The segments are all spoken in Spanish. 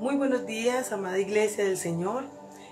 Muy buenos días, amada Iglesia del Señor.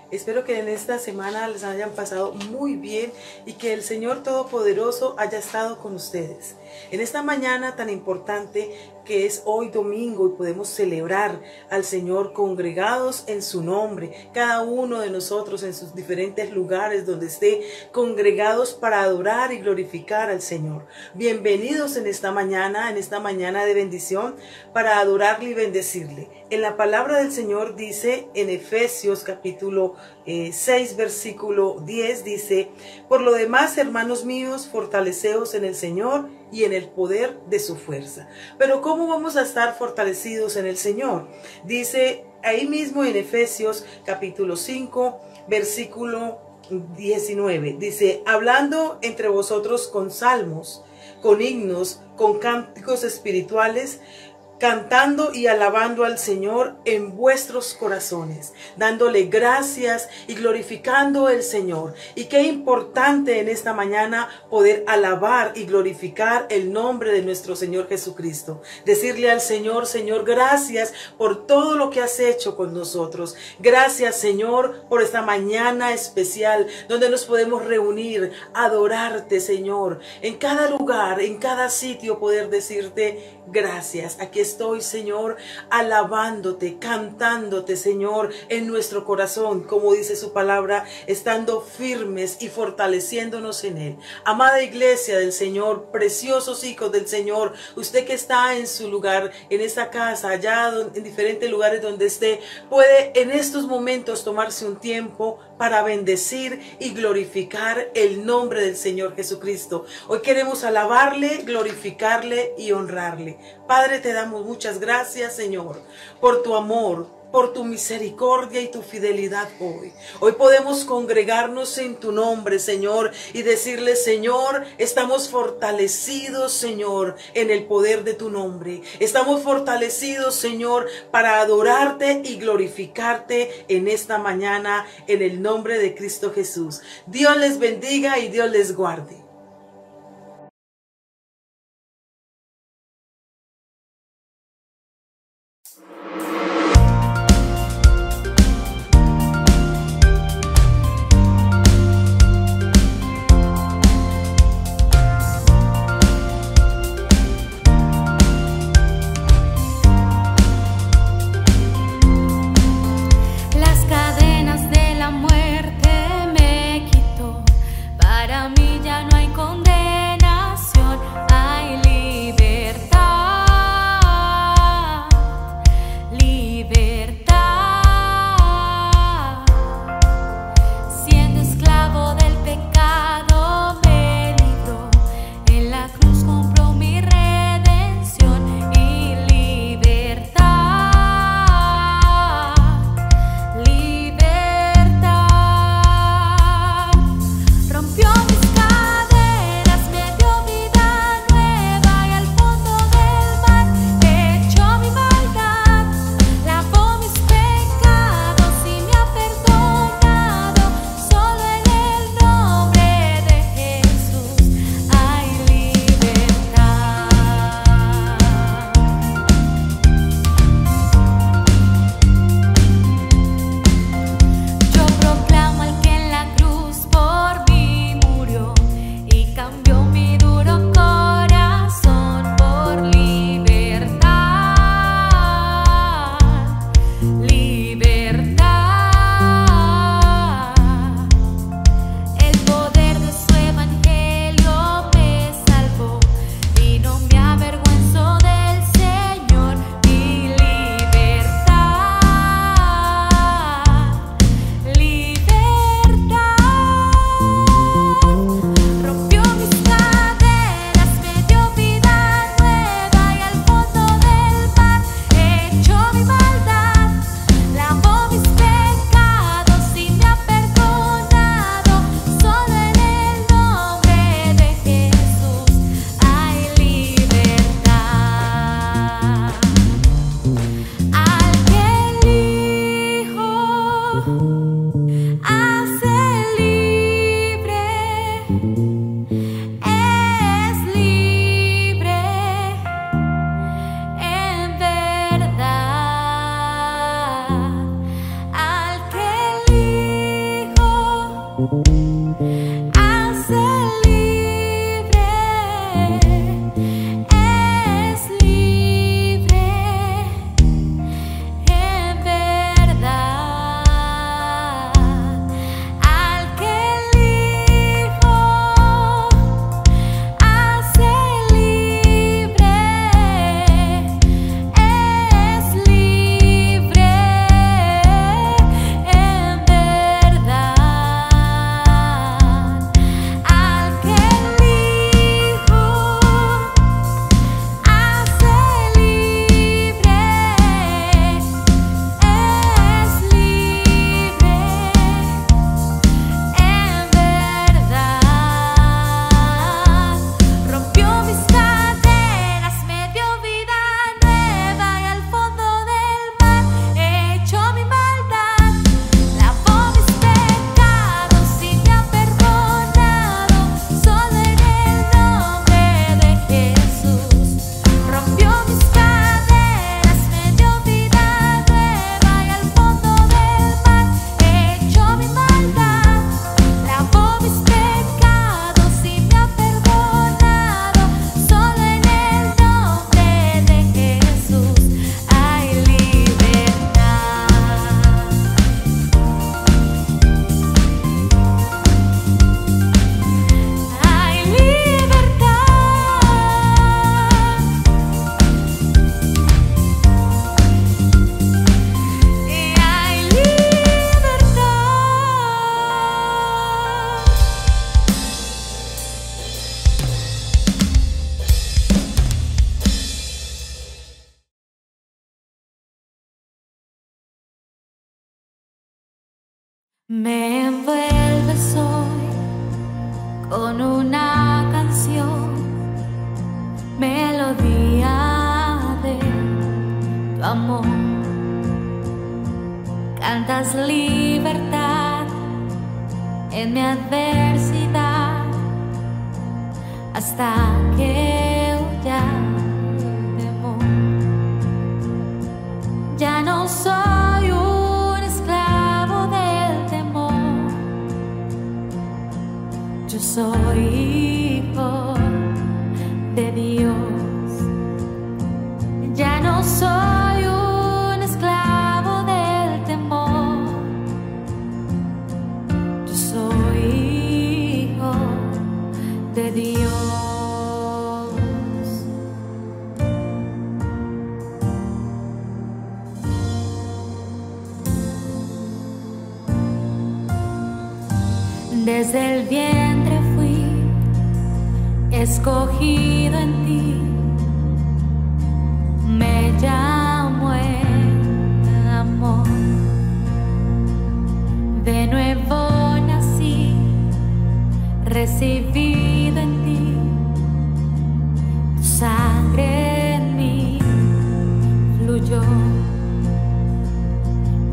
Espero que en esta semana les hayan pasado muy bien y que el Señor Todopoderoso haya estado con ustedes. En esta mañana tan importante que es hoy domingo y podemos celebrar al Señor congregados en su nombre, cada uno de nosotros en sus diferentes lugares donde esté congregados para adorar y glorificar al Señor. Bienvenidos en esta mañana de bendición para adorarle y bendecirle. En la palabra del Señor dice en Efesios capítulo 6 versículo 10 dice: por lo demás, hermanos míos, fortaleceos en el Señor y en el poder de su fuerza. Pero ¿cómo vamos a estar fortalecidos en el Señor? Dice ahí mismo en Efesios capítulo 5 versículo 19, dice: hablando entre vosotros con salmos, con himnos, con cánticos espirituales, cantando y alabando al Señor en vuestros corazones, dándole gracias y glorificando al Señor. Y qué importante en esta mañana poder alabar y glorificar el nombre de nuestro Señor Jesucristo. Decirle al Señor: Señor, gracias por todo lo que has hecho con nosotros. Gracias, Señor, por esta mañana especial donde nos podemos reunir, adorarte, Señor. En cada lugar, en cada sitio poder decirte gracias. Aquí estoy, Señor, alabándote, cantándote, Señor, en nuestro corazón, como dice su palabra, estando firmes y fortaleciéndonos en Él. Amada Iglesia del Señor, preciosos hijos del Señor, usted que está en su lugar, en esta casa, allá en diferentes lugares donde esté, puede en estos momentos tomarse un tiempo para bendecir y glorificar el nombre del Señor Jesucristo. Hoy queremos alabarle, glorificarle y honrarle. Padre, te damos muchas gracias, Señor, por tu amor, por tu misericordia y tu fidelidad hoy. Hoy podemos congregarnos en tu nombre, Señor, y decirle: Señor, estamos fortalecidos, Señor, en el poder de tu nombre. Estamos fortalecidos, Señor, para adorarte y glorificarte en esta mañana, en el nombre de Cristo Jesús. Dios les bendiga y Dios les guarde. Ya no hay Me envuelves hoy con una canción, melodía de tu amor. Cantas libertad en mi adversidad hasta que huya el temor. Ya no soy un esclavo del temor, yo soy hijo de Dios. Ya no soy un esclavo del temor, yo soy hijo de Dios. Desde el vientre fui escogido en ti, me llamo el amor. De nuevo nací, recibido en ti, tu sangre en mí fluyó.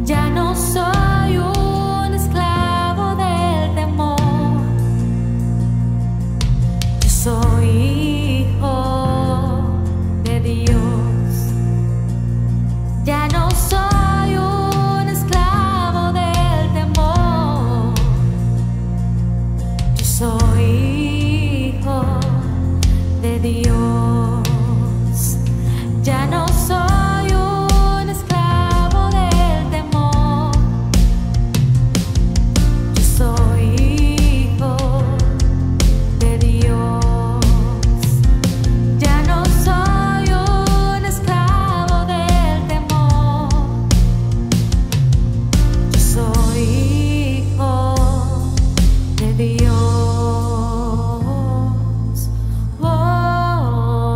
Ya no soy un esclavo del temor, yo soy hijo de Dios. Ya no soy un esclavo del temor, yo soy hijo de Dios. Ya no soy un esclavo del temor, yo soy hijo de Dios. Ya no soy un esclavo del temor, yo soy hijo de Dios. Oh, oh, oh.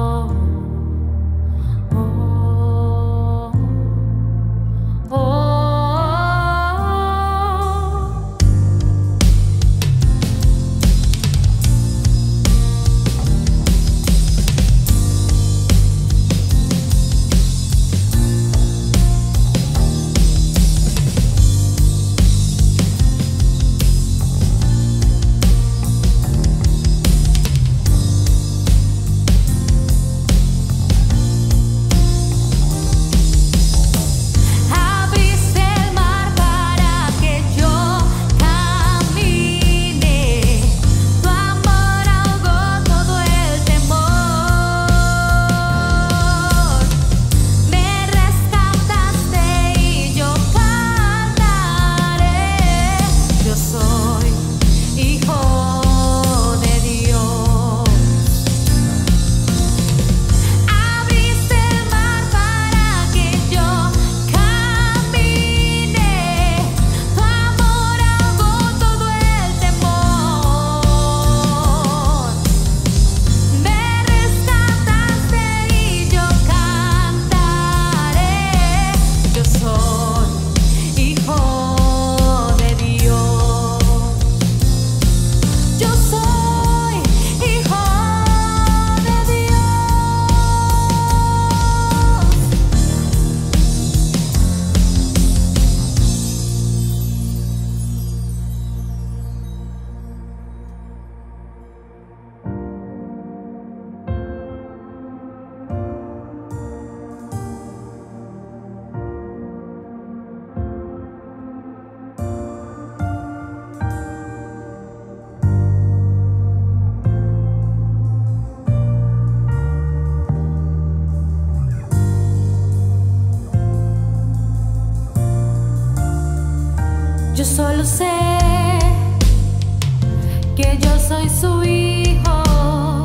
soy su hijo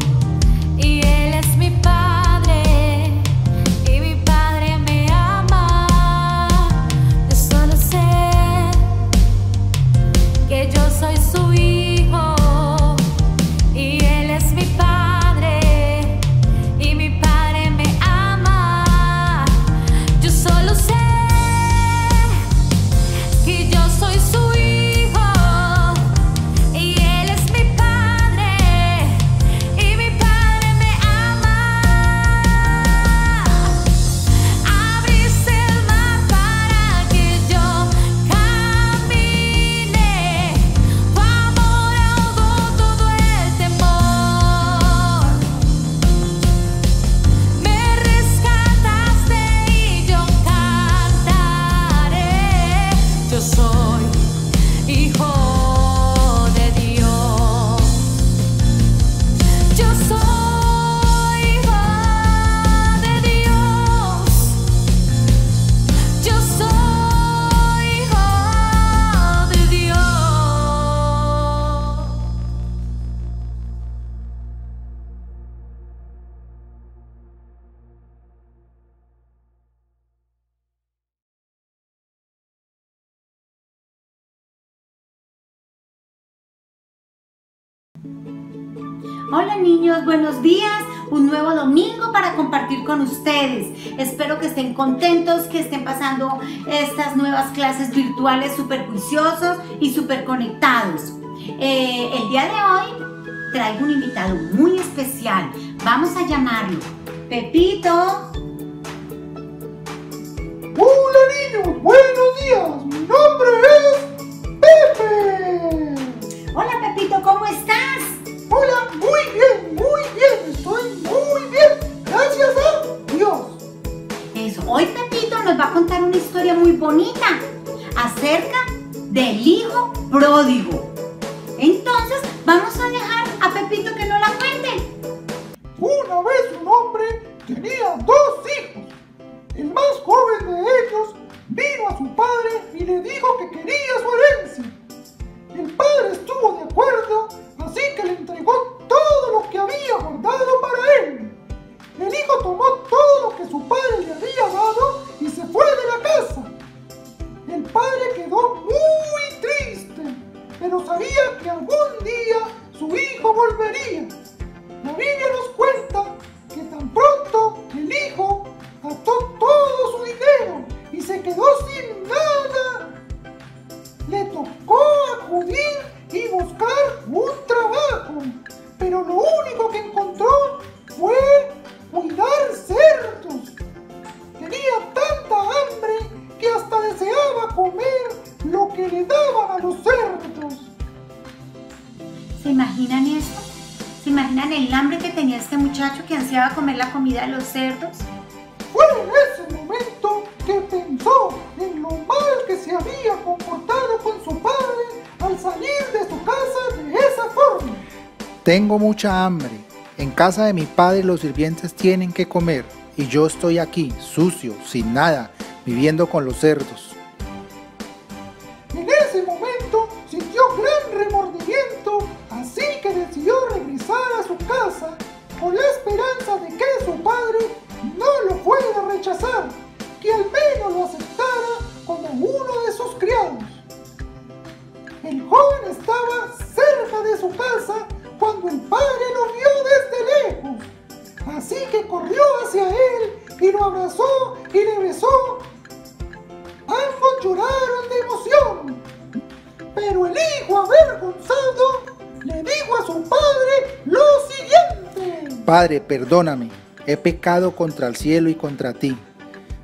y Él es mi padre y mi padre me ama. Yo solo sé que yo soy su hijo y Él es mi padre y mi padre me ama. Yo solo sé que yo soy su hijo y Él es mi padre y mi padre me ama. Abriste el mar para que yo camine, tu amor ahogó todo el temor. Me rescataste y yo cantaré. Yo soy hijo de Dios. Yo soy hijo de Dios. Yo soy hijo de Dios. Hola niños, buenos días. Un nuevo domingo para compartir con ustedes. Espero que estén contentos, que estén pasando estas nuevas clases virtuales súper juiciosos y súper conectados. El día de hoy traigo un invitado muy especial. Vamos a llamarlo Pepito. Hola niños, buenos días, mi nombre es Pepe. Hola Pepito, ¿cómo estás? Hola, muy bien, estoy muy bien, gracias a Dios. Eso, hoy Pepito nos va a contar una historia muy bonita acerca del hijo pródigo. Entonces, vamos a dejar a Pepito que nos la cuente. Una vez un hombre tenía dos hijos. El más joven de ellos vino a su padre y le dijo que quería su herencia. El padre estuvo de acuerdo, así que le entregó todo lo que había guardado para él. El hijo tomó todo lo que su padre le había dado y se fue de la casa. El padre quedó muy triste, pero sabía que algún día su hijo volvería. La Biblia nos cuenta que tan pronto el hijo gastó todo su dinero y se quedó sin nada, le tocó acudir y buscar un trabajo, pero lo único que encontró fue cuidar cerdos. Tenía tanta hambre que hasta deseaba comer lo que le daban a los cerdos. ¿Se imaginan esto? ¿Se imaginan el hambre que tenía este muchacho que ansiaba comer la comida de los cerdos? Fue en ese momento que pensó en lo mal que se había comportado con su padre al salir de su casa de esa forma. Tengo mucha hambre. En casa de mi padre los sirvientes tienen que comer y yo estoy aquí, sucio, sin nada, viviendo con los cerdos. En ese momento sintió gran remordimiento, así que decidió regresar a su casa con la esperanza de que su padre no lo fuera a rechazar, que al menos lo aceptara como uno de sus criados. El joven estaba cerca de su casa cuando el padre lo vio desde lejos, así que corrió hacia él y lo abrazó y le besó. Ambos lloraron de emoción, pero el hijo avergonzado le dijo a su padre lo siguiente: Padre, perdóname, he pecado contra el cielo y contra ti.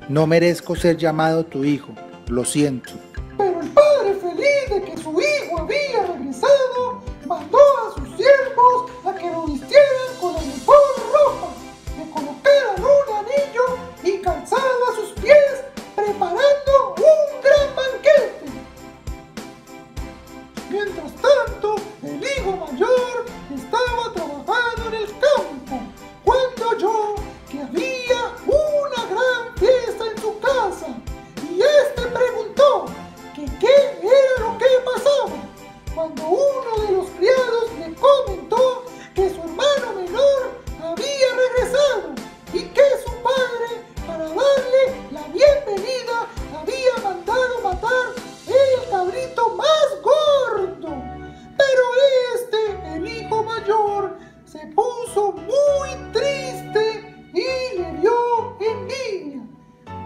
No merezco ser llamado tu hijo, lo siento. Pero el padre, feliz de que su hijo había regresado, mandó a sus siervos a que lo vistieran con la mejor ropa, le colocaran un anillo y calzado a sus pies, preparando un gran banquete. Mientras tanto, el hijo mayor estaba trabajando en el campo cuando oyó que había una gran fiesta en su casa y este preguntó: se puso muy triste y le dio envidia,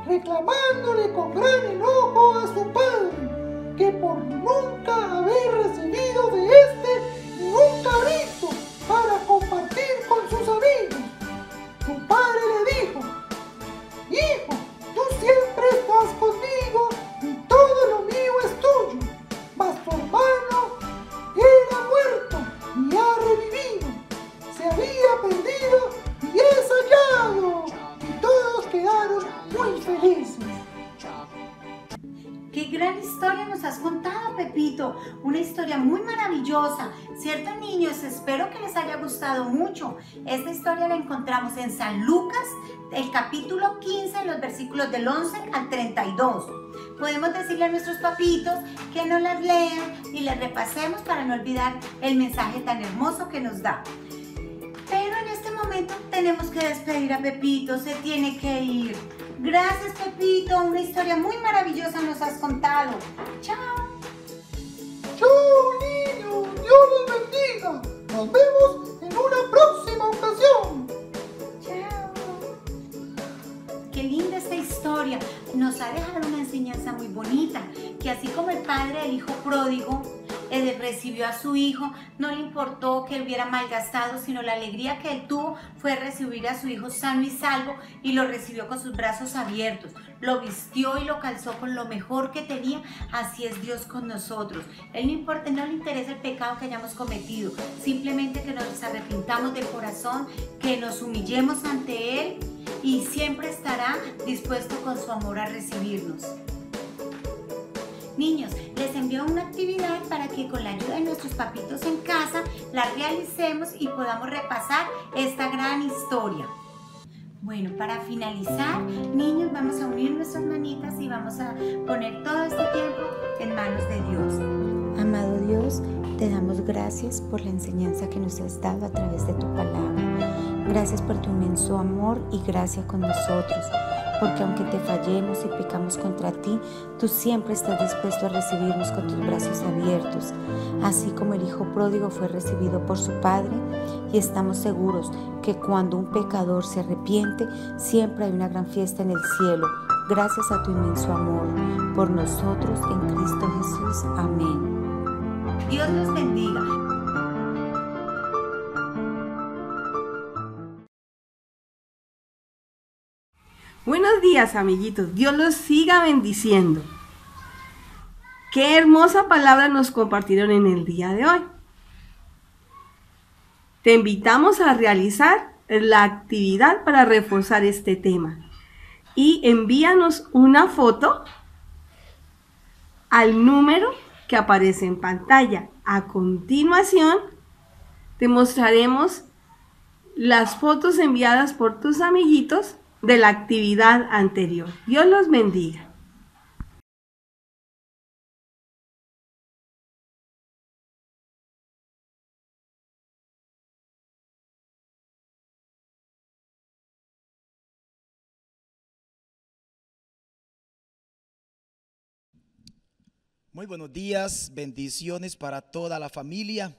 reclamándole con gran enojo a su padre, que por nunca haber recibido de este ni un cabrito para compartir con sus amigos. Su padre le dijo: hijo, tú siempre estás conmigo y todo lo mío es tuyo, mas tu hermano era muerto y ha revivido, se había perdido y es hallado. Y todos quedaron muy felices. Qué gran historia nos has contado, Pepito. Una historia muy maravillosa. ¿Cierto, niños? Espero que les haya gustado mucho. Esta historia la encontramos en San Lucas, el capítulo 15, los versículos del 11 al 32. Podemos decirle a nuestros papitos que nos las lean y les repasemos para no olvidar el mensaje tan hermoso que nos da. Pero en este momento tenemos que despedir a Pepito, se tiene que ir. Gracias, Pepito, una historia muy maravillosa nos has contado. Chao. Chao, niños, Dios los bendiga. Nos vemos en una próxima ocasión. Chao. Qué linda esta historia. Nos ha dejado una enseñanza muy bonita, que así como el padre del hijo pródigo recibió a su hijo, no le importó que él hubiera malgastado, sino la alegría que él tuvo fue recibir a su hijo sano y salvo, y lo recibió con sus brazos abiertos, lo vistió y lo calzó con lo mejor que tenía. Así es Dios con nosotros. Él no le interesa el pecado que hayamos cometido, simplemente que nos arrepintamos de corazón, que nos humillemos ante Él, y siempre estará dispuesto con su amor a recibirnos. Niños, les envío una actividad para que con la ayuda de nuestros papitos en casa la realicemos y podamos repasar esta gran historia. Bueno, para finalizar, niños, vamos a unir nuestras manitas y vamos a poner todo este tiempo en manos de Dios. Amado Dios, te damos gracias por la enseñanza que nos has dado a través de tu palabra. Gracias por tu inmenso amor y gracia con nosotros, porque aunque te fallemos y pecamos contra ti, tú siempre estás dispuesto a recibirnos con tus brazos abiertos, así como el hijo pródigo fue recibido por su padre, y estamos seguros que cuando un pecador se arrepiente, siempre hay una gran fiesta en el cielo, gracias a tu inmenso amor por nosotros en Cristo Jesús. Amén. Dios los bendiga. Buenos días, amiguitos. Dios los siga bendiciendo. Qué hermosa palabra nos compartieron en el día de hoy. Te invitamos a realizar la actividad para reforzar este tema. Y envíanos una foto al número que aparece en pantalla. A continuación, te mostraremos las fotos enviadas por tus amiguitos de la actividad anterior. Dios los bendiga. Muy buenos días, bendiciones para toda la familia.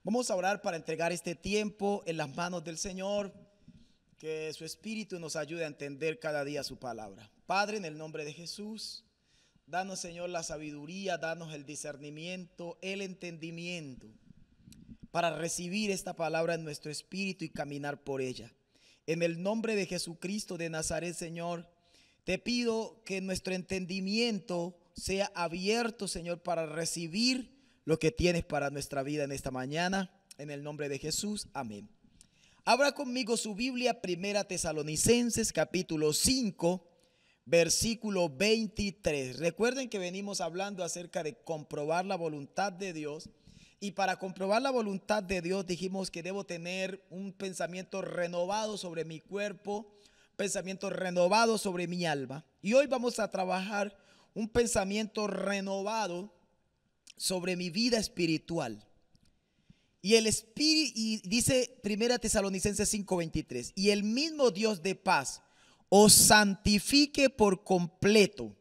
Vamos a orar para entregar este tiempo en las manos del Señor. Que su Espíritu nos ayude a entender cada día su palabra. Padre, en el nombre de Jesús, danos, Señor, la sabiduría, danos el discernimiento, el entendimiento para recibir esta palabra en nuestro espíritu y caminar por ella. En el nombre de Jesucristo de Nazaret, Señor, te pido que nuestro entendimiento sea abierto, Señor, para recibir lo que tienes para nuestra vida en esta mañana. En el nombre de Jesús, amén. Abra conmigo su Biblia, Primera Tesalonicenses, capítulo 5, versículo 23. Recuerden que venimos hablando acerca de comprobar la voluntad de Dios. Y para comprobar la voluntad de Dios dijimos que debo tener un pensamiento renovado sobre mi cuerpo, pensamiento renovado sobre mi alma. Y hoy vamos a trabajar un pensamiento renovado sobre mi vida espiritual. Y el Espíritu, y dice Primera Tesalonicenses 5:23, y el mismo Dios de paz os santifique por completo,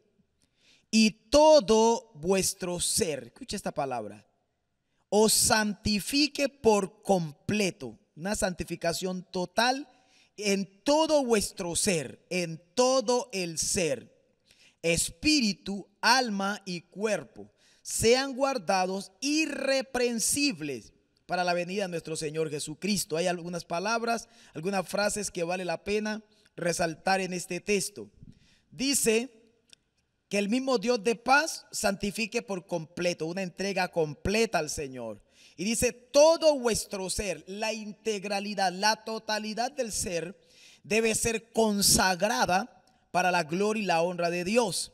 y todo vuestro ser, escucha esta palabra, os santifique por completo. una santificación total en todo vuestro ser, en todo el ser, espíritu, alma y cuerpo, sean guardados irreprensibles para la venida de nuestro Señor Jesucristo. Hay algunas palabras, algunas frases que vale la pena resaltar en este texto. Dice que el mismo Dios de paz santifique por completo, una entrega completa al Señor. Y dice, todo vuestro ser, la integralidad, la totalidad del ser debe ser consagrada para la gloria y la honra de Dios.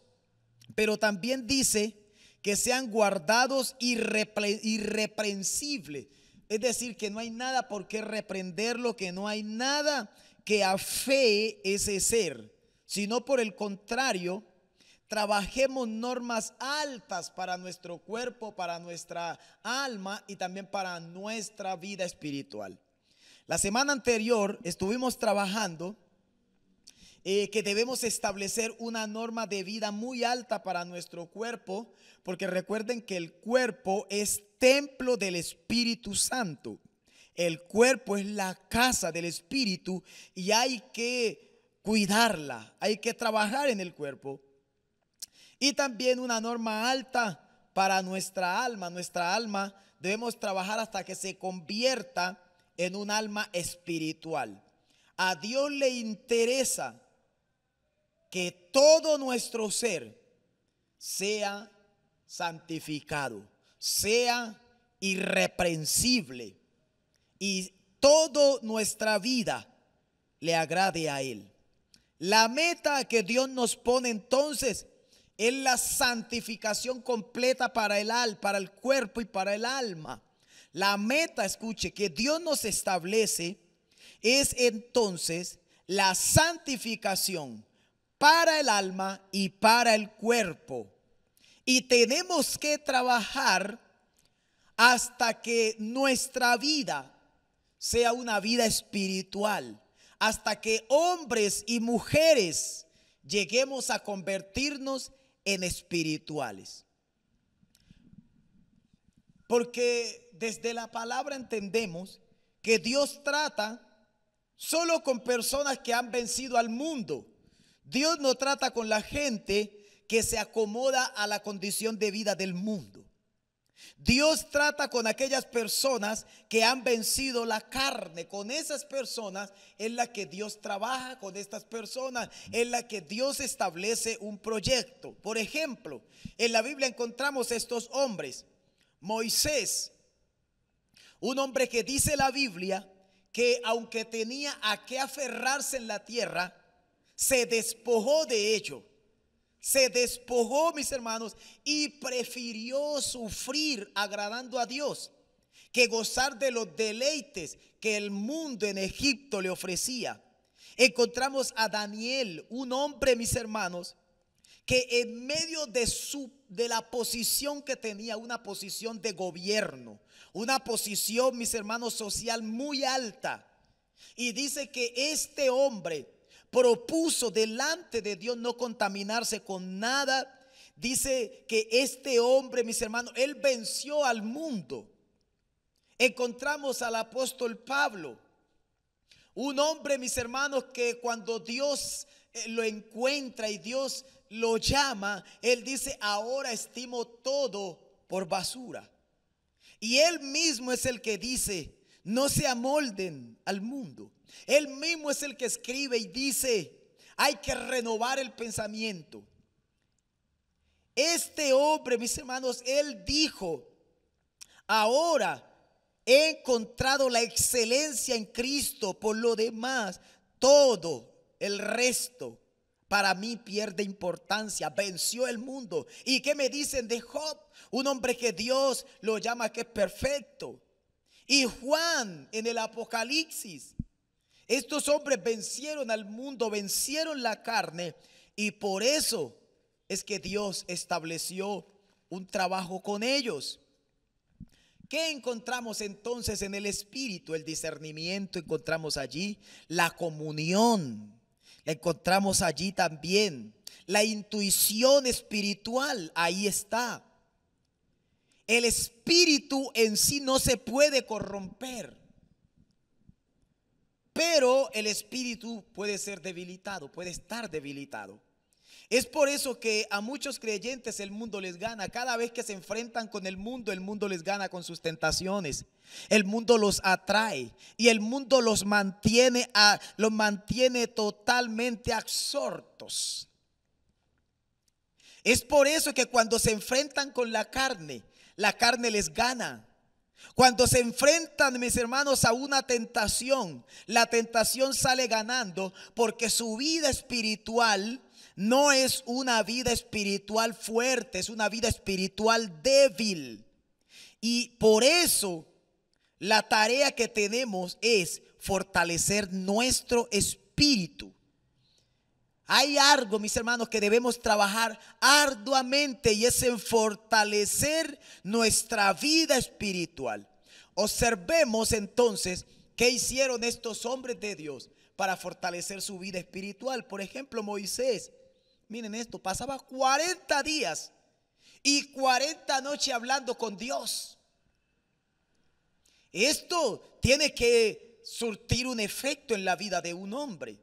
Pero también dice que sean guardados irreprensibles. Es decir, que no hay nada por qué reprenderlo, que no hay nada que afee ese ser, sino por el contrario, trabajemos normas altas para nuestro cuerpo, para nuestra alma y también para nuestra vida espiritual. La semana anterior estuvimos trabajando que debemos establecer una norma de vida muy alta para nuestro cuerpo, porque recuerden que el cuerpo es templo del Espíritu Santo. El cuerpo es la casa del Espíritu y hay que cuidarla, hay que trabajar en el cuerpo. Y también una norma alta para nuestra alma. Nuestra alma debemos trabajar hasta que se convierta en un alma espiritual. A Dios le interesa que todo nuestro ser sea santificado, sea irreprensible y toda nuestra vida le agrade a Él. La meta que Dios nos pone entonces es la santificación completa para el cuerpo y para el alma. La meta, escuche, que Dios nos establece es entonces la santificación para el alma y para el cuerpo. Y tenemos que trabajar hasta que nuestra vida sea una vida espiritual, hasta que hombres y mujeres lleguemos a convertirnos en espirituales. Porque desde la palabra entendemos que Dios trata solo con personas que han vencido al mundo. Dios no trata con la gente que se acomoda a la condición de vida del mundo. Dios trata con aquellas personas que han vencido la carne. Con esas personas es la que Dios trabaja, con estas personas es la que Dios establece un proyecto. Por ejemplo, en la Biblia encontramos estos hombres. Moisés, un hombre que dice la Biblia que aunque tenía a qué aferrarse en la tierra, se despojó de ello. Se despojó, mis hermanos, y prefirió sufrir agradando a Dios que gozar de los deleites que el mundo en Egipto le ofrecía. Encontramos a Daniel, un hombre, mis hermanos, que en medio de la posición que tenía, una posición de gobierno, una posición, mis hermanos, social muy alta, y dice que este hombre propuso delante de Dios no contaminarse con nada. Dice que este hombre, mis hermanos, él venció al mundo. Encontramos al apóstol Pablo, un hombre, mis hermanos, que cuando Dios lo encuentra y Dios lo llama, él dice: ahora estimo todo por basura. Y él mismo es el que dice: no se amolden al mundo. Él mismo es el que escribe y dice: hay que renovar el pensamiento. Este hombre, mis hermanos, él dijo: ahora he encontrado la excelencia en Cristo, por lo demás todo el resto para mí pierde importancia. Venció el mundo. ¿Y qué me dicen de Job? Un hombre que Dios lo llama que es perfecto. Y Juan en el Apocalipsis. Estos hombres vencieron al mundo, vencieron la carne, y por eso es que Dios estableció un trabajo con ellos. ¿Qué encontramos entonces en el Espíritu? El discernimiento, encontramos allí la comunión, encontramos allí también la intuición espiritual, ahí está. El espíritu en sí no se puede corromper. pero el espíritu puede ser debilitado, puede estar debilitado. Es por eso que a muchos creyentes el mundo les gana. Cada vez que se enfrentan con el mundo les gana con sus tentaciones. El mundo los atrae y el mundo los mantiene totalmente absortos. Es por eso que cuando se enfrentan con la carne les gana. Cuando se enfrentan, mis hermanos, a una tentación, la tentación sale ganando, porque su vida espiritual no es una vida espiritual fuerte, es una vida espiritual débil. Y por eso la tarea que tenemos es fortalecer nuestro espíritu. Hay algo, mis hermanos, que debemos trabajar arduamente, y es en fortalecer nuestra vida espiritual. Observemos entonces qué hicieron estos hombres de Dios para fortalecer su vida espiritual. Por ejemplo, Moisés, miren esto, pasaba 40 días y 40 noches hablando con Dios. Esto tiene que surtir un efecto en la vida de un hombre.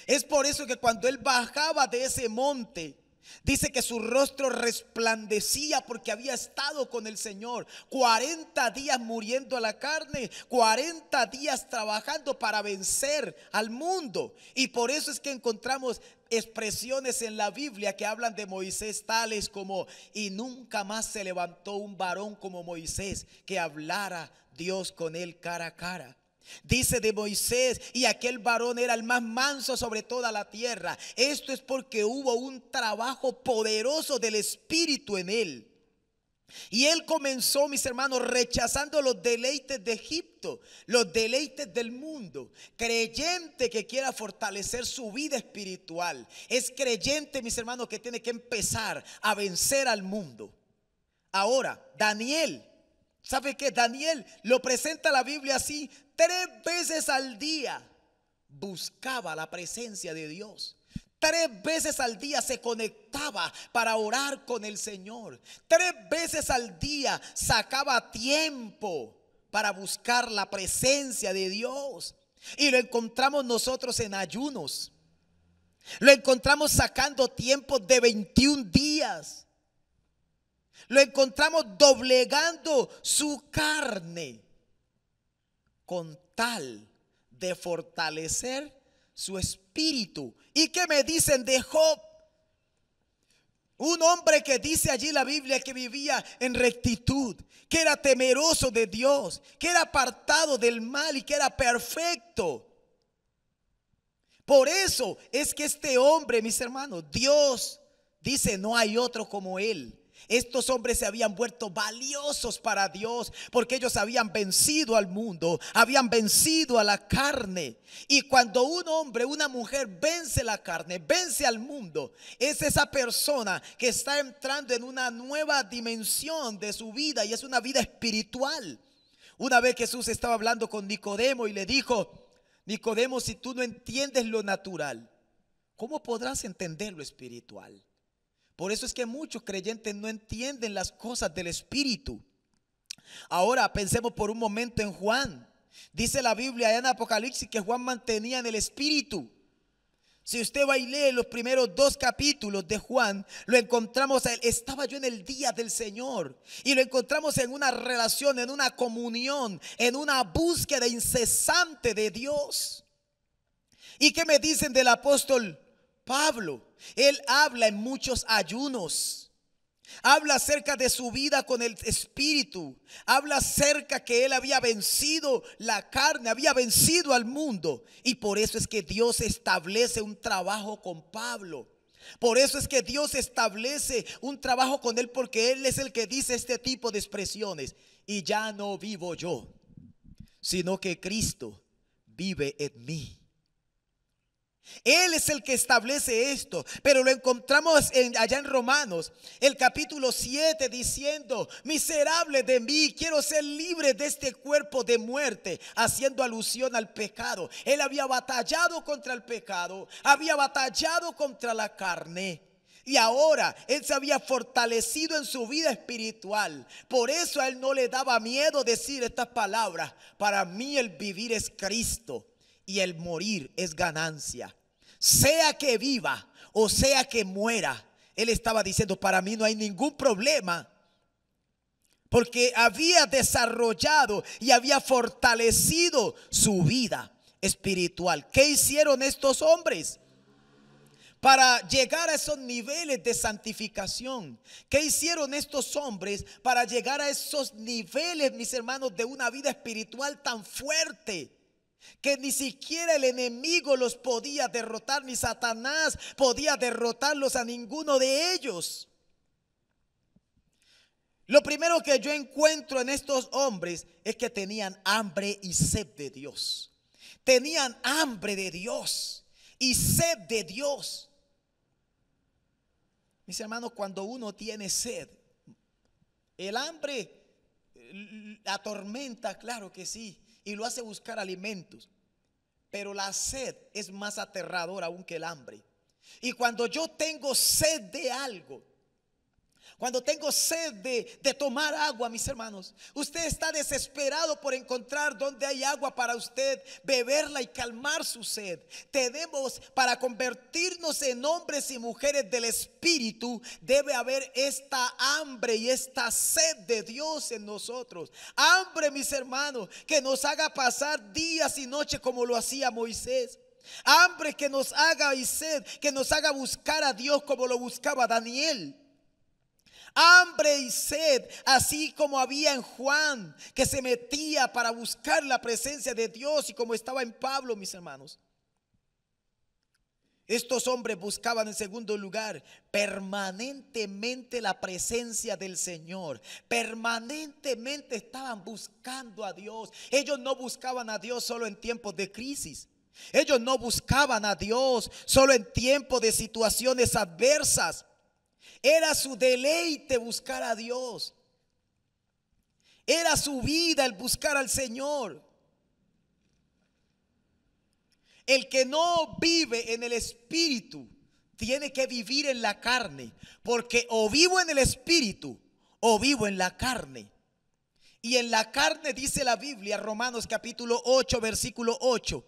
Es por eso que cuando él bajaba de ese monte, dice que su rostro resplandecía porque había estado con el Señor. 40 días muriendo a la carne, 40 días trabajando para vencer al mundo. Y por eso es que encontramos expresiones en la Biblia que hablan de Moisés, tales como: y nunca más se levantó un varón como Moisés, que hablara Dios con él cara a cara. Dice de Moisés: y aquel varón era el más manso sobre toda la tierra. Esto es porque hubo un trabajo poderoso del Espíritu en él. Y él comenzó, mis hermanos, rechazando los deleites de Egipto, los deleites del mundo. Creyente que quiera fortalecer su vida espiritual es creyente, mis hermanos, que tiene que empezar a vencer al mundo. Ahora, Daniel, ¿sabe qué? Daniel lo presenta la Biblia así: 3 veces al día buscaba la presencia de Dios. 3 veces al día se conectaba para orar con el Señor. 3 veces al día sacaba tiempo para buscar la presencia de Dios. Y lo encontramos nosotros en ayunos. Lo encontramos sacando tiempo de 21 días. Lo encontramos doblegando su carne con tal de fortalecer su espíritu. ¿Y qué me dicen de Job? Un hombre que dice allí la Biblia que vivía en rectitud, que era temeroso de Dios, que era apartado del mal y que era perfecto. Por eso es que este hombre, mis hermanos, Dios dice: no hay otro como él. Estos hombres se habían vuelto valiosos para Dios porque ellos habían vencido al mundo, habían vencido a la carne. Y cuando un hombre, una mujer vence la carne, vence al mundo, es esa persona que está entrando en una nueva dimensión de su vida, y es una vida espiritual. Una vez Jesús estaba hablando con Nicodemo y le dijo: Nicodemo, si tú no entiendes lo natural, ¿cómo podrás entender lo espiritual? Por eso es que muchos creyentes no entienden las cosas del Espíritu. Ahora pensemos por un momento en Juan. Dice la Biblia allá en Apocalipsis que Juan mantenía en el Espíritu. Si usted va y lee los primeros 2 capítulos de Juan, lo encontramos a él: estaba yo en el día del Señor. Y lo encontramos en una relación, en una comunión, en una búsqueda incesante de Dios. ¿Y qué me dicen del apóstol Pablo? Él habla en muchos ayunos. Habla acerca de su vida con el Espíritu. Habla acerca que él había vencido la carne, había vencido al mundo. Y por eso es que Dios establece un trabajo con Pablo. Por eso es que Dios establece un trabajo con él, porque él es el que dice este tipo de expresiones: y ya no vivo yo, sino que Cristo vive en mí. Él es el que establece esto. Pero lo encontramos allá en Romanos, el capítulo 7, diciendo: miserable de mí, quiero ser libre de este cuerpo de muerte, haciendo alusión al pecado. Él había batallado contra el pecado, había batallado contra la carne, y ahora él se había fortalecido en su vida espiritual. Por eso a él no le daba miedo decir estas palabras: para mí el vivir es Cristo y el morir es ganancia. Sea que viva o sea que muera, él estaba diciendo, para mí no hay ningún problema, porque había desarrollado y había fortalecido su vida espiritual. ¿Qué hicieron estos hombres para llegar a esos niveles de santificación? ¿Qué hicieron estos hombres para llegar a esos niveles, mis hermanos, de una vida espiritual tan fuerte que ni siquiera el enemigo los podía derrotar, ni Satanás podía derrotarlos a ninguno de ellos? Lo primero que yo encuentro en estos hombres es que tenían hambre y sed de Dios. Tenían hambre de Dios y sed de Dios. Mis hermanos, cuando uno tiene sed, el hambre atormenta, claro que sí, y lo hace buscar alimentos. Pero la sed es más aterradora aún que el hambre. Y cuando yo tengo sed de algo, cuando tengo sed de tomar agua, mis hermanos, usted está desesperado por encontrar donde hay agua para usted beberla y calmar su sed. Tenemos, para convertirnos en hombres y mujeres del Espíritu, debe haber esta hambre y esta sed de Dios en nosotros. Hambre, mis hermanos, que nos haga pasar días y noches como lo hacía Moisés. Hambre que nos haga y sed, que nos haga buscar a Dios como lo buscaba Daniel. Hambre y sed, así como había en Juan, que se metía para buscar la presencia de Dios, y como estaba en Pablo, mis hermanos. Estos hombres buscaban, en segundo lugar, permanentemente la presencia del Señor. Permanentemente estaban buscando a Dios. Ellos no buscaban a Dios solo en tiempos de crisis. Ellos no buscaban a Dios solo en tiempos de situaciones adversas. Era su deleite buscar a Dios. Era su vida el buscar al Señor. El que no vive en el Espíritu tiene que vivir en la carne, porque o vivo en el Espíritu o vivo en la carne. Y en la carne, dice la Biblia, Romanos capítulo 8, versículo 8,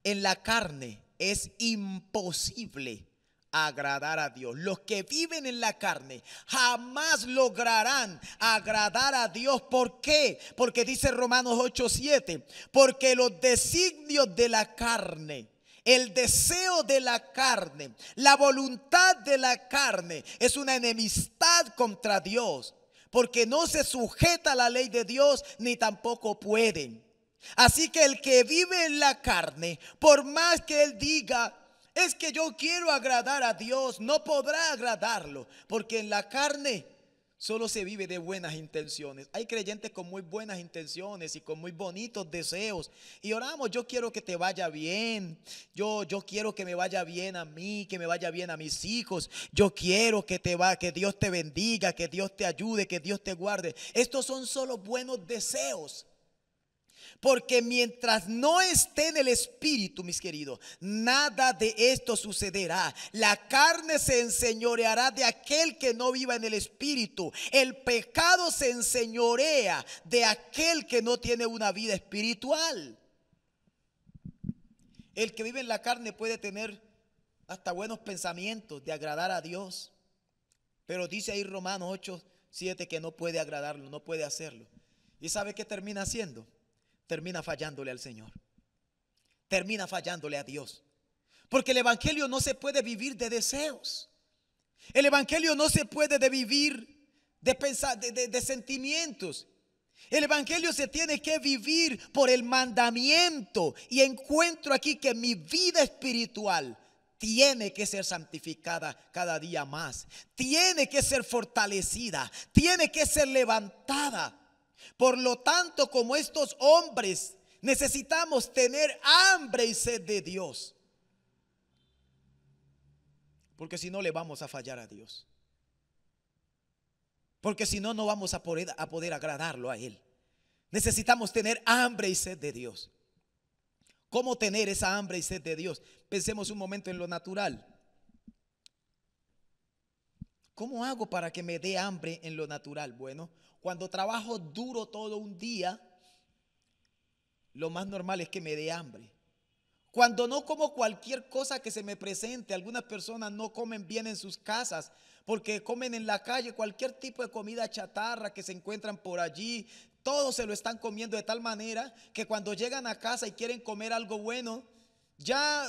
en la carne es imposible agradar a Dios. Los que viven en la carne jamás lograrán agradar a Dios. ¿Por qué? Porque dice Romanos 8:7, porque los designios de la carne, el deseo de la carne, la voluntad de la carne es una enemistad contra Dios, porque no se sujeta a la ley de Dios ni tampoco pueden. Así que el que vive en la carne, por más que él diga, es que yo quiero agradar a Dios, no podrá agradarlo, porque en la carne solo se vive de buenas intenciones. Hay creyentes con muy buenas intenciones y con muy bonitos deseos, y oramos, yo quiero que te vaya bien, yo quiero que me vaya bien a mí, que me vaya bien a mis hijos, yo quiero que Dios te bendiga, que Dios te ayude, que Dios te guarde. Estos son solo buenos deseos. Porque mientras no esté en el Espíritu, mis queridos, nada de esto sucederá. La carne se enseñoreará de aquel que no viva en el Espíritu. El pecado se enseñorea de aquel que no tiene una vida espiritual. El que vive en la carne puede tener hasta buenos pensamientos de agradar a Dios, pero dice ahí Romanos 8:7 que no puede agradarlo, no puede hacerlo. ¿Y sabe qué termina haciendo? Termina fallándole al Señor, termina fallándole a Dios, porque el evangelio no se puede vivir de deseos. El evangelio no se puede vivir de sentimientos. El evangelio se tiene que vivir por el mandamiento. Y encuentro aquí que mi vida espiritual tiene que ser santificada cada día más, tiene que ser fortalecida, tiene que ser levantada. Por lo tanto, como estos hombres, necesitamos tener hambre y sed de Dios, porque si no le vamos a fallar a Dios, porque si no, no vamos a poder agradarlo a Él. Necesitamos tener hambre y sed de Dios. ¿Cómo tener esa hambre y sed de Dios? Pensemos un momento en lo natural. ¿Cómo hago para que me dé hambre en lo natural? Bueno, cuando trabajo duro todo un día, lo más normal es que me dé hambre. Cuando no como cualquier cosa que se me presente. Algunas personas no comen bien en sus casas porque comen en la calle cualquier tipo de comida chatarra que se encuentran por allí. Todos se lo están comiendo de tal manera que cuando llegan a casa y quieren comer algo bueno, ya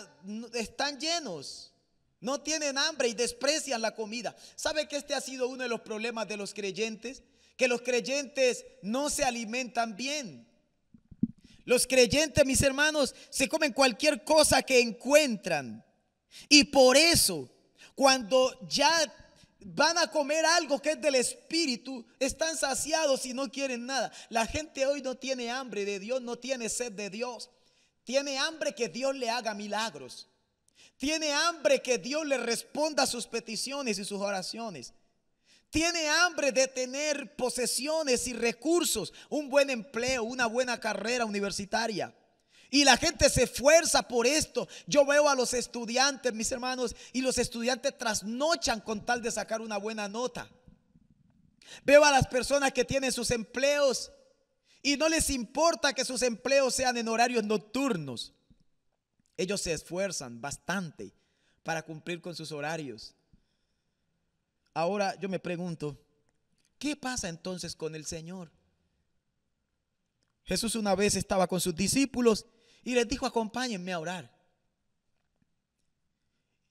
están llenos, no tienen hambre y desprecian la comida. ¿Sabe que este ha sido uno de los problemas de los creyentes? Que los creyentes no se alimentan bien. Los creyentes, mis hermanos, se comen cualquier cosa que encuentran. Y por eso, cuando ya van a comer algo que es del Espíritu, están saciados y no quieren nada. La gente hoy no tiene hambre de Dios, no tiene sed de Dios. Tiene hambre que Dios le haga milagros. Tiene hambre que Dios le responda a sus peticiones y sus oraciones. Tiene hambre de tener posesiones y recursos, un buen empleo, una buena carrera universitaria. Y la gente se esfuerza por esto. Yo veo a los estudiantes, mis hermanos, y los estudiantes trasnochan con tal de sacar una buena nota. Veo a las personas que tienen sus empleos y no les importa que sus empleos sean en horarios nocturnos. Ellos se esfuerzan bastante para cumplir con sus horarios. Ahora yo me pregunto, ¿qué pasa entonces con el Señor? Jesús una vez estaba con sus discípulos y les dijo: acompáñenme a orar.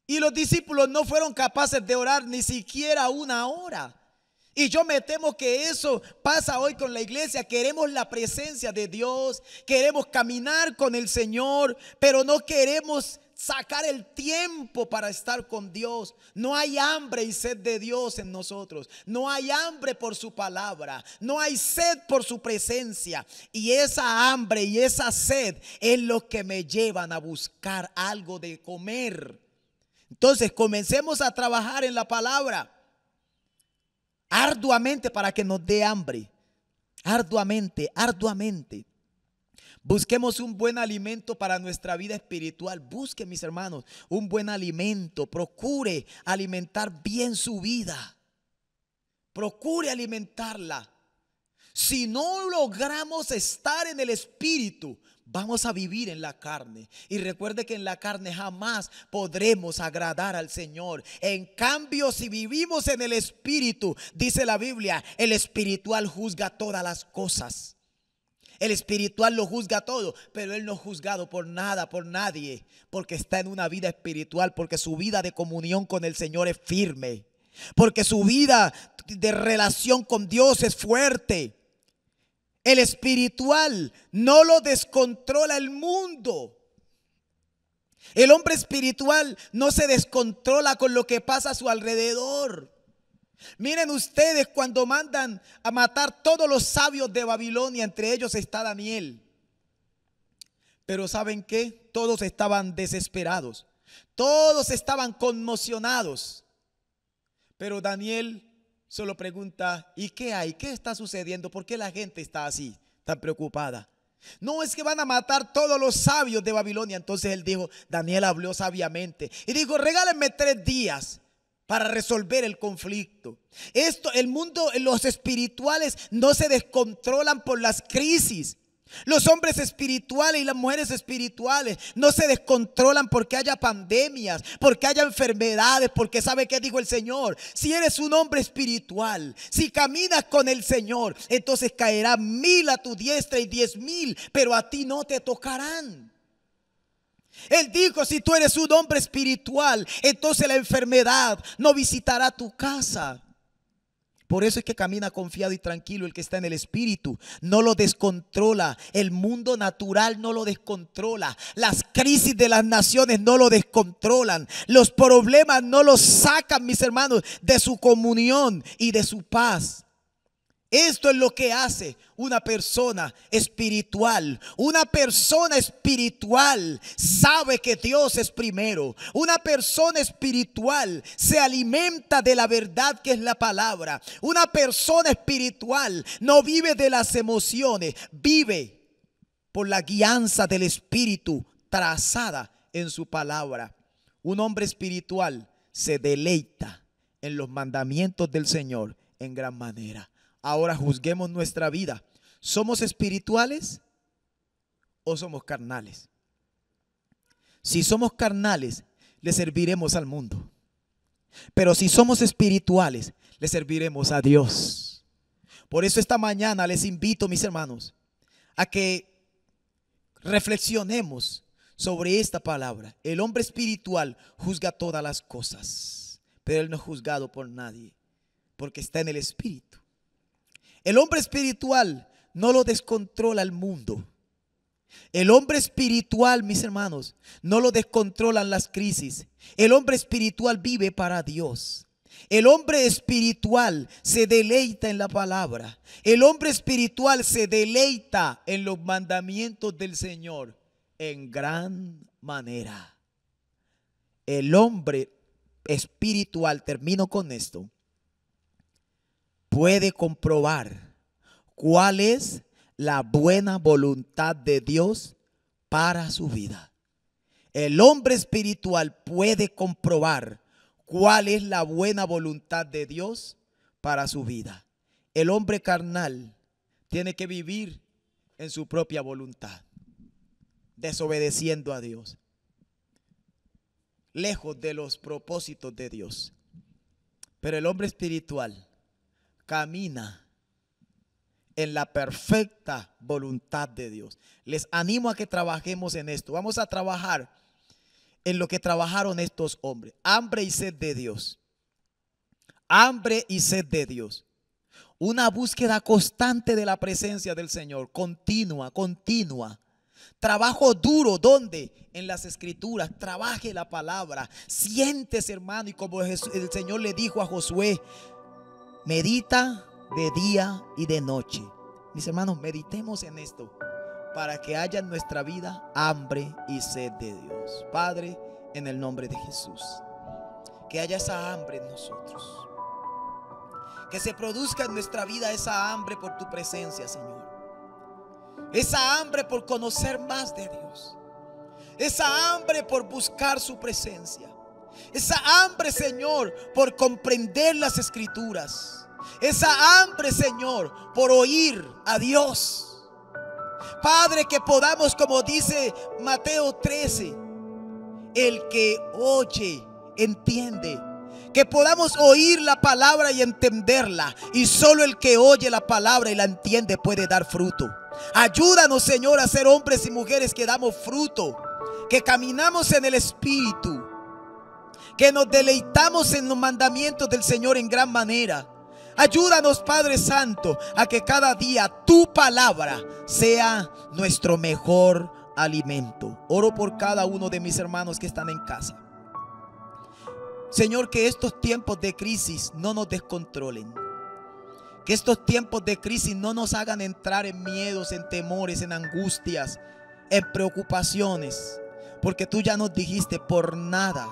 Y los discípulos no fueron capaces de orar ni siquiera una hora. Y yo me temo que eso pasa hoy con la iglesia. Queremos la presencia de Dios, queremos caminar con el Señor, pero no queremos sacar el tiempo para estar con Dios. No hay hambre y sed de Dios en nosotros. No hay hambre por su palabra. No hay sed por su presencia. Y esa hambre y esa sed es lo que me llevan a buscar algo de comer. Entonces comencemos a trabajar en la palabra arduamente para que nos dé hambre. Arduamente, arduamente. Busquemos un buen alimento para nuestra vida espiritual. Busque, mis hermanos, un buen alimento. Procure alimentar bien su vida. Procure alimentarla. Si no logramos estar en el espíritu, vamos a vivir en la carne. Y recuerde que en la carne jamás podremos agradar al Señor. En cambio, si vivimos en el espíritu, dice la Biblia, el espiritual juzga todas las cosas. El espiritual lo juzga todo, pero él no es juzgado por nada, por nadie, porque está en una vida espiritual, porque su vida de comunión con el Señor es firme, porque su vida de relación con Dios es fuerte. El espiritual no lo descontrola el mundo. El hombre espiritual no se descontrola con lo que pasa a su alrededor. Miren ustedes cuando mandan a matar todos los sabios de Babilonia, entre ellos está Daniel. Pero ¿saben qué? Todos estaban desesperados. Todos estaban conmocionados. Pero Daniel solo pregunta: ¿y qué hay? ¿Qué está sucediendo? ¿Por qué la gente está así, tan preocupada? No, es que van a matar todos los sabios de Babilonia. Entonces él dijo, Daniel habló sabiamente y dijo: regálenme 3 días para resolver el conflicto. El mundo, los espirituales no se descontrolan por las crisis. Los hombres espirituales y las mujeres espirituales no se descontrolan porque haya pandemias, porque haya enfermedades, porque ¿sabe qué dijo el Señor? Si eres un hombre espiritual, si caminas con el Señor, entonces caerán 1000 a tu diestra y 10,000, pero a ti no te tocarán. Él dijo: si tú eres un hombre espiritual, entonces la enfermedad no visitará tu casa. Por eso es que camina confiado y tranquilo el que está en el espíritu. No lo descontrola. El mundo natural no lo descontrola. Las crisis de las naciones no lo descontrolan. Los problemas no los sacan, mis hermanos, de su comunión y de su paz. Esto es lo que hace una persona espiritual. Una persona espiritual sabe que Dios es primero. Una persona espiritual se alimenta de la verdad que es la palabra. Una persona espiritual no vive de las emociones, vive por la guianza del Espíritu trazada en su palabra. Un hombre espiritual se deleita en los mandamientos del Señor en gran manera. Ahora juzguemos nuestra vida. ¿Somos espirituales o somos carnales? Si somos carnales, le serviremos al mundo. Pero si somos espirituales, le serviremos a Dios. Por eso esta mañana les invito, mis hermanos, a que reflexionemos sobre esta palabra. El hombre espiritual juzga todas las cosas, pero él no es juzgado por nadie, porque está en el espíritu. El hombre espiritual no lo descontrola el mundo. El hombre espiritual, mis hermanos, no lo descontrolan las crisis. El hombre espiritual vive para Dios. El hombre espiritual se deleita en la palabra. El hombre espiritual se deleita en los mandamientos del Señor en gran manera. El hombre espiritual, termino con esto, puede comprobar cuál es la buena voluntad de Dios para su vida. El hombre espiritual puede comprobar cuál es la buena voluntad de Dios para su vida. El hombre carnal tiene que vivir en su propia voluntad, desobedeciendo a Dios, lejos de los propósitos de Dios. Pero el hombre espiritual camina en la perfecta voluntad de Dios. Les animo a que trabajemos en esto. Vamos a trabajar en lo que trabajaron estos hombres. Hambre y sed de Dios. Hambre y sed de Dios. Una búsqueda constante de la presencia del Señor. Continua, continua. Trabajo duro, ¿dónde? En las escrituras. Trabaje la palabra. Siéntese, hermano, y como el Señor le dijo a Josué, medita de día y de noche. Mis hermanos, meditemos en esto para que haya en nuestra vida hambre y sed de Dios. Padre, en el nombre de Jesús, que haya esa hambre en nosotros, que se produzca en nuestra vida esa hambre por tu presencia, Señor, esa hambre por conocer más de Dios, esa hambre por buscar su presencia, esa hambre, Señor, por comprender las escrituras, esa hambre, Señor, por oír a Dios. Padre, que podamos, como dice Mateo 13, el que oye, entiende. Que podamos oír la palabra y entenderla. Y solo el que oye la palabra y la entiende puede dar fruto. Ayúdanos, Señor, a ser hombres y mujeres que damos fruto, que caminamos en el Espíritu, que nos deleitamos en los mandamientos del Señor en gran manera. Ayúdanos, Padre Santo, a que cada día tu palabra sea nuestro mejor alimento. Oro por cada uno de mis hermanos que están en casa. Señor, que estos tiempos de crisis no nos descontrolen. Que estos tiempos de crisis no nos hagan entrar en miedos, en temores, en angustias, en preocupaciones. Porque tú ya nos dijiste, por nada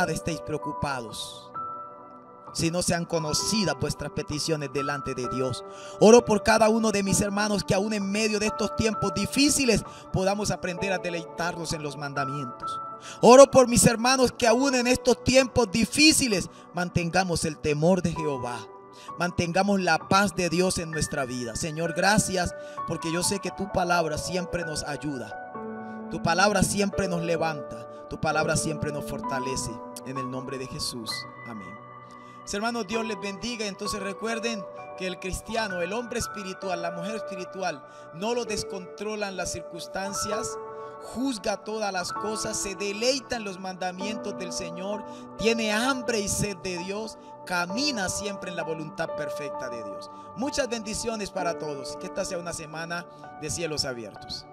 estéis preocupados, si no sean conocidas vuestras peticiones delante de Dios. Oro por cada uno de mis hermanos que aún en medio de estos tiempos difíciles podamos aprender a deleitarnos en los mandamientos. Oro por mis hermanos que aún en estos tiempos difíciles mantengamos el temor de Jehová, mantengamos la paz de Dios en nuestra vida. Señor, gracias, porque yo sé que tu palabra siempre nos ayuda, tu palabra siempre nos levanta, tu palabra siempre nos fortalece. En el nombre de Jesús, amén. Hermanos, Dios les bendiga. Entonces recuerden que el cristiano, el hombre espiritual, la mujer espiritual, no lo descontrolan las circunstancias, juzga todas las cosas, se deleita en los mandamientos del Señor, tiene hambre y sed de Dios, camina siempre en la voluntad perfecta de Dios. Muchas bendiciones para todos. Que esta sea una semana de cielos abiertos.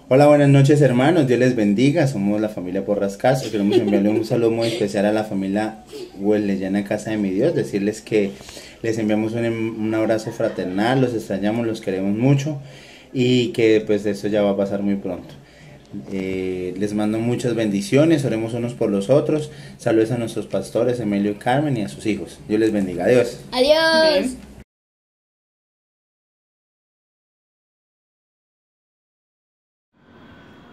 Hola, buenas noches, hermanos, Dios les bendiga. Somos la familia Porras Castro. Queremos enviarle un saludo muy especial a la familia Huelellana Casa de mi Dios. Decirles que les enviamos un abrazo fraternal, los extrañamos, los queremos mucho y que pues esto ya va a pasar muy pronto. Les mando muchas bendiciones, oremos unos por los otros. Saludos a nuestros pastores Emilio y Carmen y a sus hijos. Dios les bendiga. Adiós. Adiós.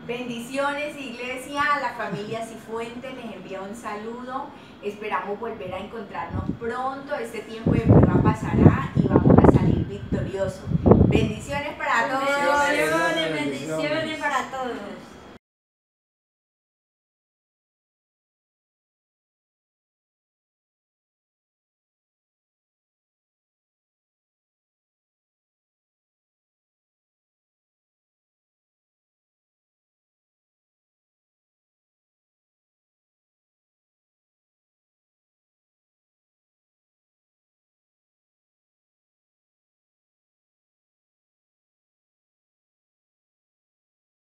Bendiciones, iglesia, a la familia Cifuentes les envía un saludo. Esperamos volver a encontrarnos pronto. Este tiempo de prueba pasará y vamos a salir victoriosos. Bendiciones para todos.